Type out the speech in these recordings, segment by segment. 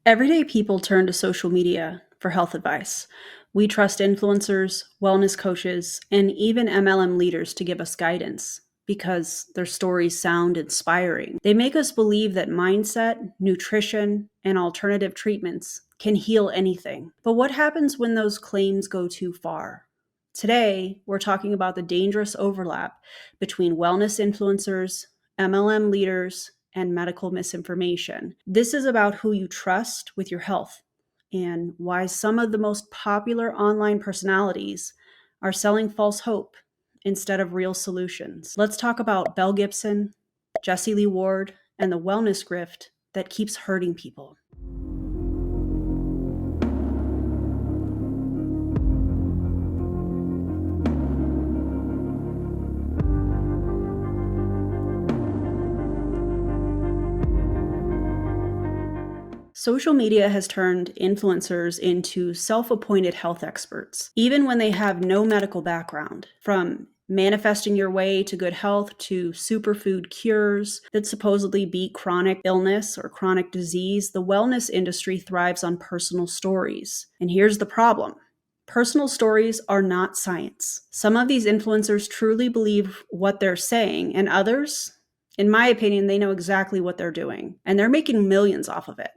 Everyday people turn to social media for health advice. We trust influencers, wellness coaches, and even MLM leaders to give us guidance because their stories sound inspiring. They make us believe that mindset, nutrition, and alternative treatments can heal anything. But what happens when those claims go too far? Today, we're talking about the dangerous overlap between wellness influencers, MLM leaders, and medical misinformation. This is about who you trust with your health and why some of the most popular online personalities are selling false hope instead of real solutions. Let's talk about Belle Gibson, Jessie Lee Ward, and the wellness grift that keeps hurting people. Social media has turned influencers into self-appointed health experts, even when they have no medical background. From manifesting your way to good health to superfood cures that supposedly beat chronic illness or chronic disease, the wellness industry thrives on personal stories. And here's the problem. Personal stories are not science. Some of these influencers truly believe what they're saying, and others, in my opinion, they know exactly what they're doing, and they're making millions off of it.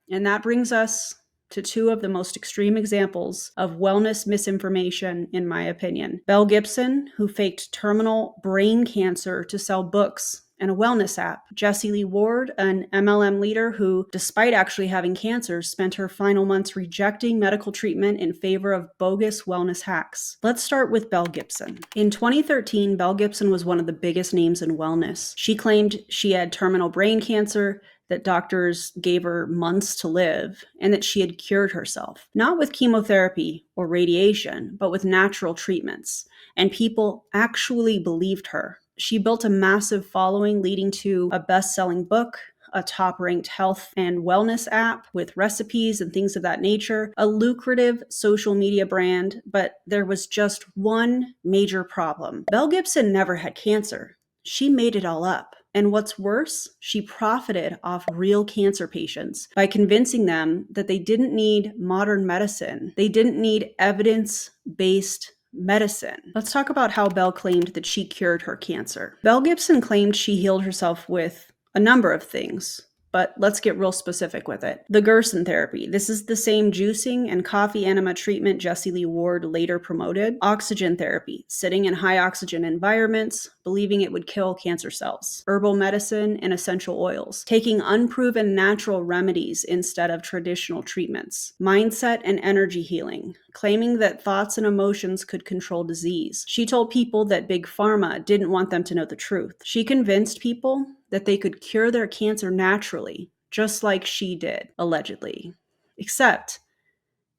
And that brings us to two of the most extreme examples of wellness misinformation, in my opinion. Belle Gibson, who faked terminal brain cancer to sell books and a wellness app. Jessie Lee Ward, an MLM leader who, despite actually having cancer, spent her final months rejecting medical treatment in favor of bogus wellness hacks. Let's start with Belle Gibson. In 2013, Belle Gibson was one of the biggest names in wellness. She claimed she had terminal brain cancer, that doctors gave her months to live, and that she had cured herself, not with chemotherapy or radiation, but with natural treatments. And people actually believed her. She built a massive following, leading to a best-selling book, a top-ranked health and wellness app with recipes and things of that nature, a lucrative social media brand, but there was just one major problem. Belle Gibson never had cancer. She made it all up. And what's worse, she profited off real cancer patients by convincing them that they didn't need modern medicine. They didn't need evidence-based medicine. Let's talk about how Belle claimed that she cured her cancer. Belle Gibson claimed she healed herself with a number of things, but let's get real specific with it. The Gerson Therapy. This is the same juicing and coffee enema treatment Jessie Lee Ward later promoted. Oxygen therapy. Sitting in high oxygen environments, believing it would kill cancer cells. Herbal medicine and essential oils. Taking unproven natural remedies instead of traditional treatments. Mindset and energy healing. Claiming that thoughts and emotions could control disease. She told people that Big Pharma didn't want them to know the truth. She convinced people that they could cure their cancer naturally, just like she did, allegedly. Except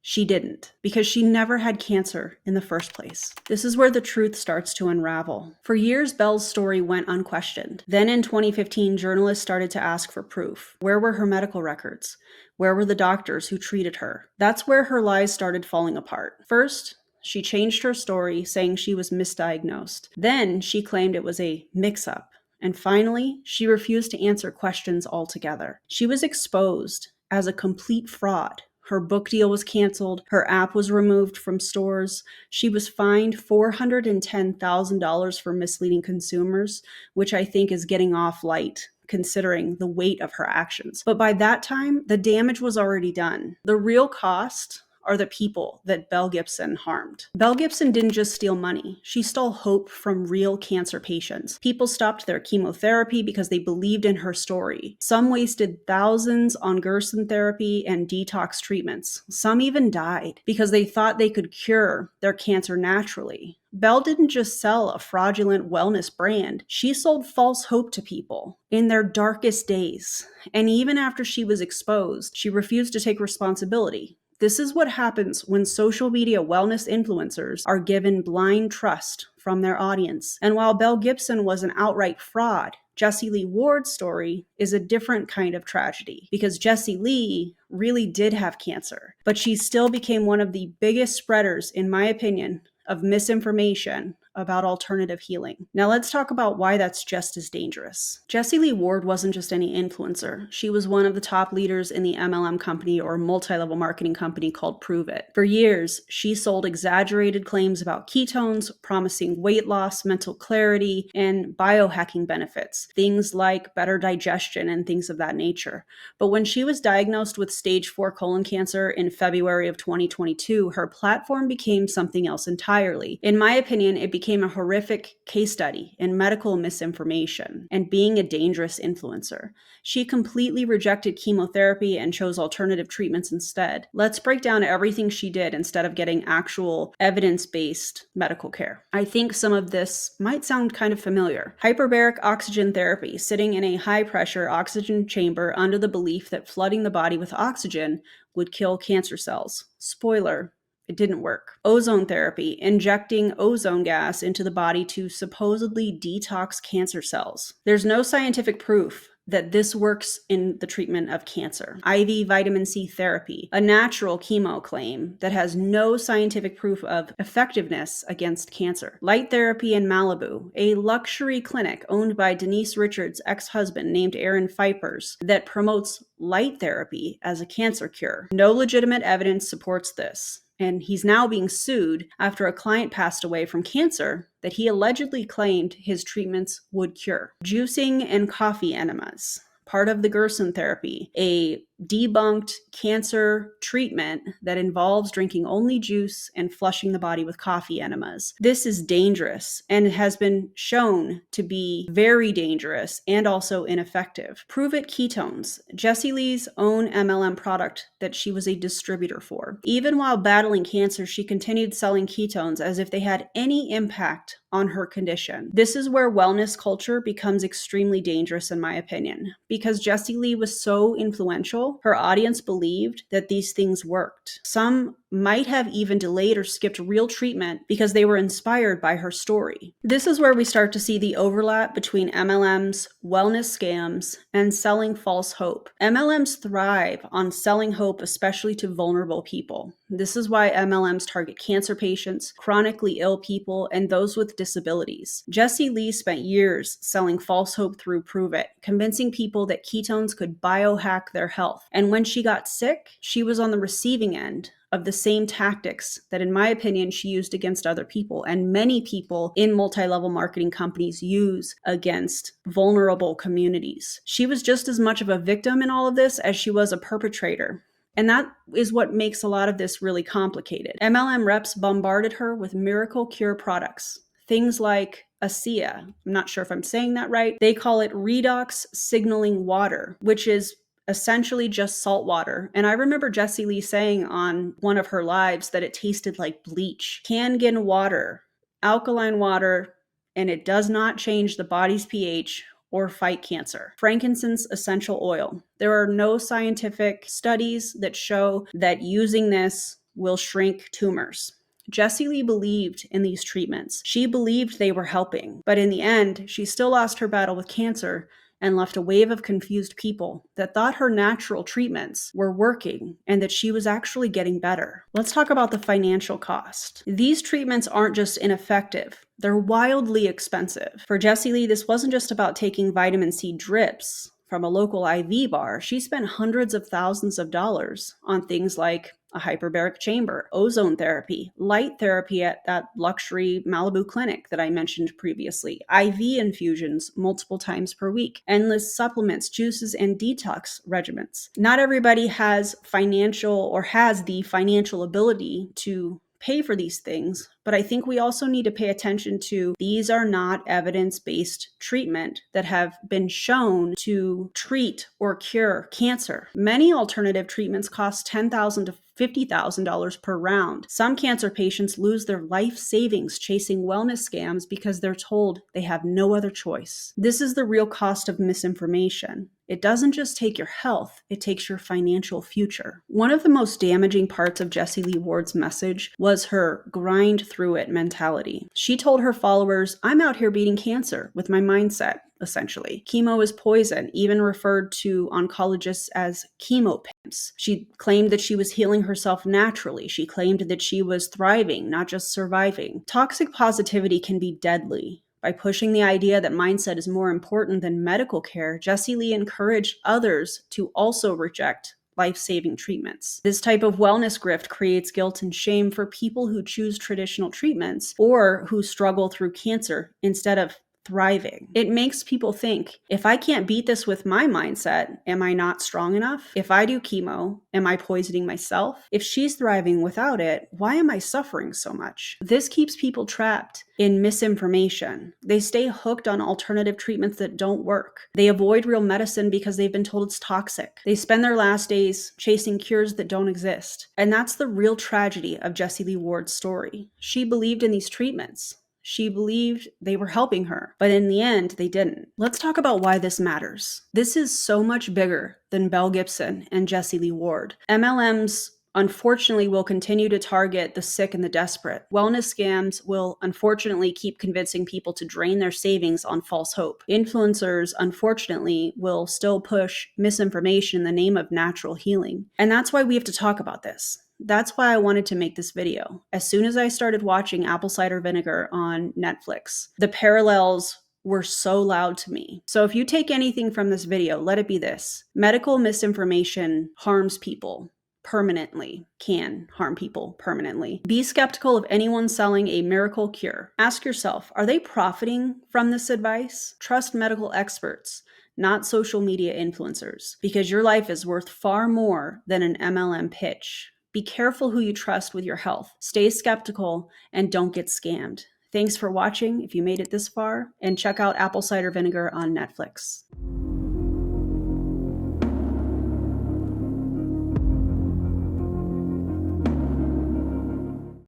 she didn't, because she never had cancer in the first place. This is where the truth starts to unravel. For years, Belle's story went unquestioned. Then in 2015, journalists started to ask for proof. Where were her medical records? Where were the doctors who treated her? That's where her lies started falling apart. First, she changed her story, saying she was misdiagnosed. Then she claimed it was a mix-up. And finally, she refused to answer questions altogether. She was exposed as a complete fraud. Her book deal was canceled. Her app was removed from stores. She was fined $410,000 for misleading consumers, which I think is getting off light considering the weight of her actions. But by that time, the damage was already done. The real cost are the people that Belle Gibson harmed. Belle Gibson didn't just steal money. She stole hope from real cancer patients. People stopped their chemotherapy because they believed in her story. Some wasted thousands on Gerson therapy and detox treatments. Some even died because they thought they could cure their cancer naturally. Belle didn't just sell a fraudulent wellness brand. She sold false hope to people in their darkest days. And even after she was exposed, she refused to take responsibility. This is what happens when social media wellness influencers are given blind trust from their audience. And while Belle Gibson was an outright fraud, Jessie Lee Ward's story is a different kind of tragedy because Jessie Lee really did have cancer, but she still became one of the biggest spreaders, in my opinion, of misinformation about alternative healing. Now let's talk about why that's just as dangerous. Jessie Lee Ward wasn't just any influencer. She was one of the top leaders in the MLM company or multi-level marketing company called Prove It. For years, she sold exaggerated claims about ketones, promising weight loss, mental clarity, and biohacking benefits, things like better digestion and things of that nature. But when she was diagnosed with stage 4 colon cancer in February of 2022, her platform became something else entirely. In my opinion, it became a horrific case study in medical misinformation and being a dangerous influencer. She completely rejected chemotherapy and chose alternative treatments instead. Let's break down everything she did instead of getting actual evidence-based medical care. I think some of this might sound kind of familiar. Hyperbaric oxygen therapy, sitting in a high-pressure oxygen chamber under the belief that flooding the body with oxygen would kill cancer cells. Spoiler, it didn't work. Ozone therapy, injecting ozone gas into the body to supposedly detox cancer cells. There's no scientific proof that this works in the treatment of cancer. IV vitamin C therapy, a natural chemo claim that has no scientific proof of effectiveness against cancer. Light therapy in Malibu, a luxury clinic owned by Denise Richards' ex-husband named Aaron Pfeifers that promotes light therapy as a cancer cure. No legitimate evidence supports this. And he's now being sued after a client passed away from cancer that he allegedly claimed his treatments would cure. Juicing and coffee enemas, part of the Gerson Therapy, a debunked cancer treatment that involves drinking only juice and flushing the body with coffee enemas. This is dangerous and has been shown to be very dangerous and also ineffective. Prove It ketones, Jessie Lee's own MLM product that she was a distributor for. Even while battling cancer, she continued selling ketones as if they had any impact on her condition. This is where wellness culture becomes extremely dangerous, in my opinion, because Jessie Lee was so influential. Her audience believed that these things worked. Some might have even delayed or skipped real treatment because they were inspired by her story. This is where we start to see the overlap between MLMs, wellness scams, and selling false hope. MLMs thrive on selling hope, especially to vulnerable people. This is why MLMs target cancer patients, chronically ill people, and those with disabilities. Jessie Lee spent years selling false hope through Prove It, convincing people that ketones could biohack their health. And when she got sick, she was on the receiving end of the same tactics that, in my opinion, she used against other people and many people in multi-level marketing companies use against vulnerable communities. She was just as much of a victim in all of this as she was a perpetrator. And that is what makes a lot of this really complicated. MLM reps bombarded her with miracle cure products. Things like ASEA, I'm not sure if I'm saying that right. They call it redox signaling water, which is essentially just salt water. And I remember Jessie Lee saying on one of her lives that it tasted like bleach. Kangen water, alkaline water, and it does not change the body's pH or fight cancer. Frankincense essential oil. There are no scientific studies that show that using this will shrink tumors. Jessie Lee believed in these treatments. She believed they were helping, but in the end, she still lost her battle with cancer and left a wave of confused people that thought her natural treatments were working and that she was actually getting better. Let's talk about the financial cost. These treatments aren't just ineffective, they're wildly expensive. For Jessie Lee, this wasn't just about taking vitamin C drips from a local IV bar. She spent hundreds of thousands of dollars on things like a hyperbaric chamber, ozone therapy, light therapy at that luxury Malibu clinic that I mentioned previously, IV infusions multiple times per week, endless supplements, juices, and detox regimens. Not everybody has the financial ability to pay for these things, but I think we also need to pay attention to these are not evidence-based treatment that have been shown to treat or cure cancer. Many alternative treatments cost $10,000 to $50,000 per round. Some cancer patients lose their life savings chasing wellness scams because they're told they have no other choice. This is the real cost of misinformation. It doesn't just take your health, it takes your financial future. One of the most damaging parts of Jessie Lee Ward's message was her grind through it mentality. She told her followers, I'm out here beating cancer with my mindset. Essentially, chemo is poison, even referred to oncologists as chemo pimps. She claimed that she was healing herself naturally. She claimed that she was thriving, not just surviving. Toxic positivity can be deadly. By pushing the idea that mindset is more important than medical care, Jessie Lee encouraged others to also reject life-saving treatments. This type of wellness grift creates guilt and shame for people who choose traditional treatments or who struggle through cancer instead of thriving. It makes people think, if I can't beat this with my mindset, am I not strong enough? If I do chemo, am I poisoning myself? If she's thriving without it, why am I suffering so much? This keeps people trapped in misinformation. They stay hooked on alternative treatments that don't work. They avoid real medicine because they've been told it's toxic. They spend their last days chasing cures that don't exist. And that's the real tragedy of Jessie Lee Ward's story. She believed in these treatments. She believed they were helping her, but in the end, they didn't. Let's talk about why this matters. This is so much bigger than Belle Gibson and Jessie Lee Ward. MLMs unfortunately will continue to target the sick and the desperate. Wellness scams will unfortunately keep convincing people to drain their savings on false hope. Influencers, unfortunately, will still push misinformation in the name of natural healing. And that's why we have to talk about this. That's why I wanted to make this video. As soon as I started watching apple cider vinegar on Netflix, the parallels were so loud to me. So if you take anything from this video, let it be this. Medical misinformation harms people permanently, can harm people permanently. Be skeptical of anyone selling a miracle cure. Ask yourself, are they profiting from this advice? Trust medical experts, not social media influencers, because your life is worth far more than an MLM pitch. Be careful who you trust with your health. Stay skeptical and don't get scammed. Thanks for watching if you made it this far, and check out Apple Cider Vinegar on Netflix.